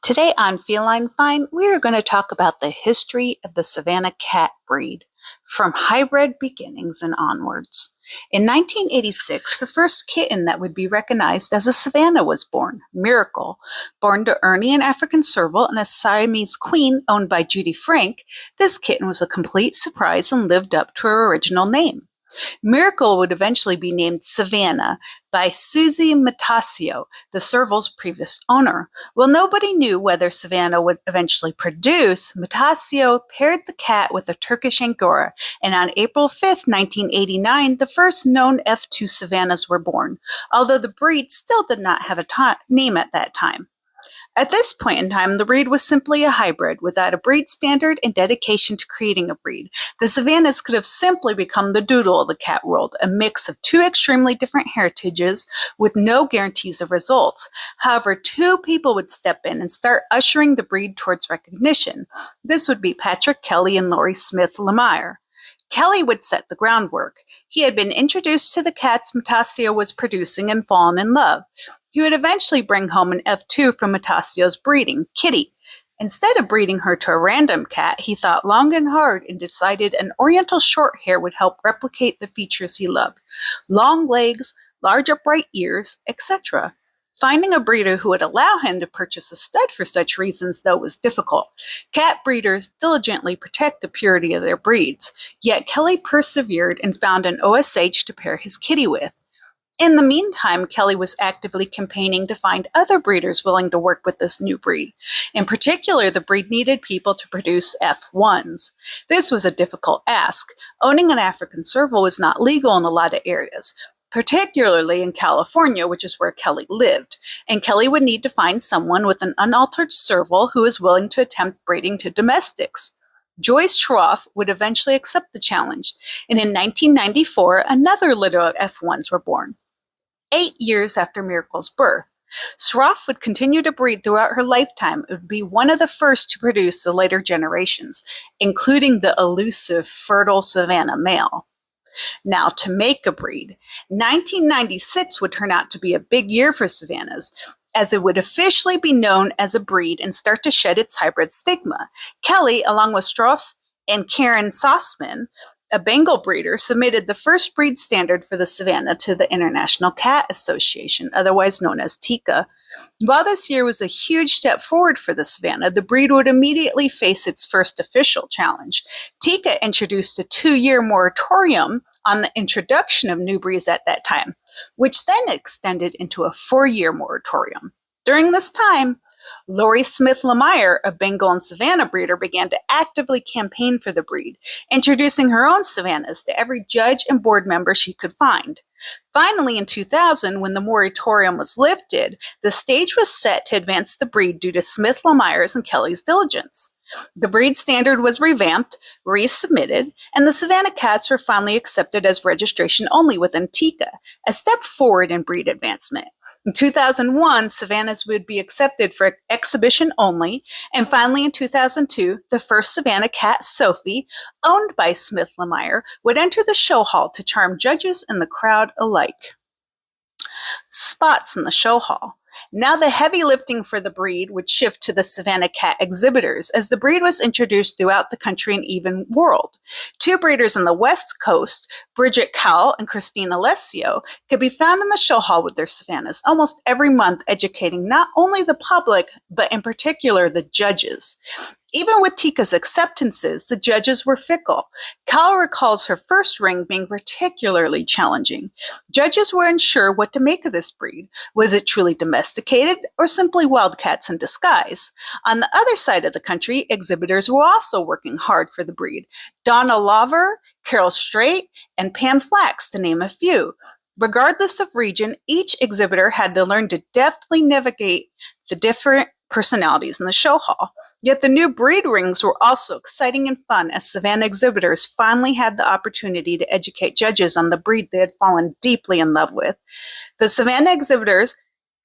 Today on Feline Find, we are going to talk about the history of the Savannah Cat breed, from hybrid beginnings and onwards. In 1986, the first kitten that would be recognized as a Savannah was born, Miracle. Born to Ernie, an African serval, and a Siamese queen owned by Judy Frank, this kitten was a complete surprise and lived up to her original name. Miracle would eventually be named Savannah by Susie Matasio, the serval's previous owner. While nobody knew whether Savannah would eventually produce, Matasio paired the cat with a Turkish Angora, and on April 5, 1989, the first known F2 Savannahs were born, although the breed still did not have a name at that time. At this point in time, the breed was simply a hybrid without a breed standard and dedication to creating a breed. The Savannahs could have simply become the doodle of the cat world, a mix of two extremely different heritages with no guarantees of results. However, two people would step in and start ushering the breed towards recognition. This would be Patrick Kelly and Laurie Smith Lemire. Kelly would set the groundwork. He had been introduced to the cats Matasio was producing and fallen in love. He would eventually bring home an F2 from Matasio's breeding, Kitty. Instead of breeding her to a random cat, he thought long and hard and decided an Oriental Shorthair would help replicate the features he loved. Long legs, large upright ears, etc. Finding a breeder who would allow him to purchase a stud for such reasons, though, was difficult. Cat breeders diligently protect the purity of their breeds, yet Kelly persevered and found an OSH to pair his kitty with. In the meantime, Kelly was actively campaigning to find other breeders willing to work with this new breed. In particular, the breed needed people to produce F1s. This was a difficult ask. Owning an African serval was not legal in a lot of areas, particularly in California, which is where Kelly lived, and Kelly would need to find someone with an unaltered serval who was willing to attempt breeding to domestics. Joyce Schroff would eventually accept the challenge, and in 1994, another litter of F1s were born. 8 years after Miracle's birth. Schroff would continue to breed throughout her lifetime and would be one of the first to produce the later generations, including the elusive fertile Savannah male. Now, to make a breed. 1996 would turn out to be a big year for Savannahs, as it would officially be known as a breed and start to shed its hybrid stigma. Kelly, along with Schroff and Karen Sossman, a Bengal breeder, submitted the first breed standard for the Savannah to the International Cat Association, otherwise known as TICA. While this year was a huge step forward for the Savannah, the breed would immediately face its first official challenge. TICA introduced a 2-year moratorium on the introduction of new breeds at that time, which then extended into a 4-year moratorium. During this time, Laurie Smith Lemire, a Bengal and Savannah breeder, began to actively campaign for the breed, introducing her own Savannahs to every judge and board member she could find. Finally, in 2000, when the moratorium was lifted, the stage was set to advance the breed due to Smith Lemire's and Kelly's diligence. The breed standard was revamped, resubmitted, and the Savannah cats were finally accepted as registration only within TICA, a step forward in breed advancement. In 2001, Savannahs would be accepted for exhibition only, and finally in 2002, the first Savannah cat, Sophie, owned by Smith Lemire, would enter the show hall to charm judges and the crowd alike. Spots in the show hall. Now the heavy lifting for the breed would shift to the Savannah cat exhibitors, as the breed was introduced throughout the country and even world. Two breeders on the West Coast, Bridget Cowell and Christina Alessio, could be found in the show hall with their Savannahs almost every month, educating not only the public, but in particular the judges. Even with TICA's acceptances, the judges were fickle. Cowell recalls her first ring being particularly challenging. Judges were unsure what to make of this breed. Was it truly domesticated or simply wildcats in disguise? On the other side of the country, exhibitors were also working hard for the breed. Donna Lover, Carol Strait, and Pam Flax, to name a few. Regardless of region, each exhibitor had to learn to deftly navigate the different personalities in the show hall. Yet the new breed rings were also exciting and fun, as Savannah exhibitors finally had the opportunity to educate judges on the breed they had fallen deeply in love with. The Savannah exhibitors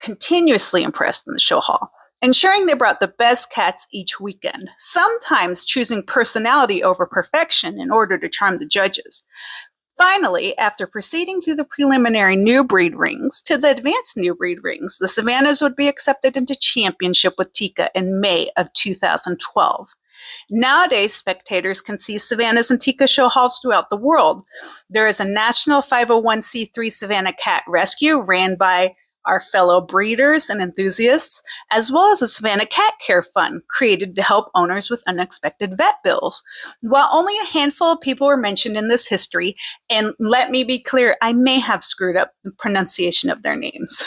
continuously impressed in the show hall, ensuring they brought the best cats each weekend, sometimes choosing personality over perfection in order to charm the judges. Finally, after proceeding through the preliminary new breed rings to the advanced new breed rings, the Savannahs would be accepted into championship with Tika in May of 2012. Nowadays, spectators can see Savannahs and Tika show halls throughout the world. There is a national 501c3 Savannah Cat Rescue ran by our fellow breeders and enthusiasts, as well as a Savannah Cat Care Fund created to help owners with unexpected vet bills. While only a handful of people were mentioned in this history, and let me be clear, I may have screwed up the pronunciation of their names.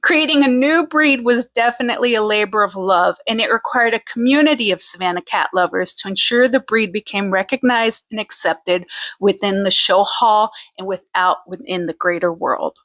Creating a new breed was definitely a labor of love, and it required a community of Savannah cat lovers to ensure the breed became recognized and accepted within the show hall and within the greater world.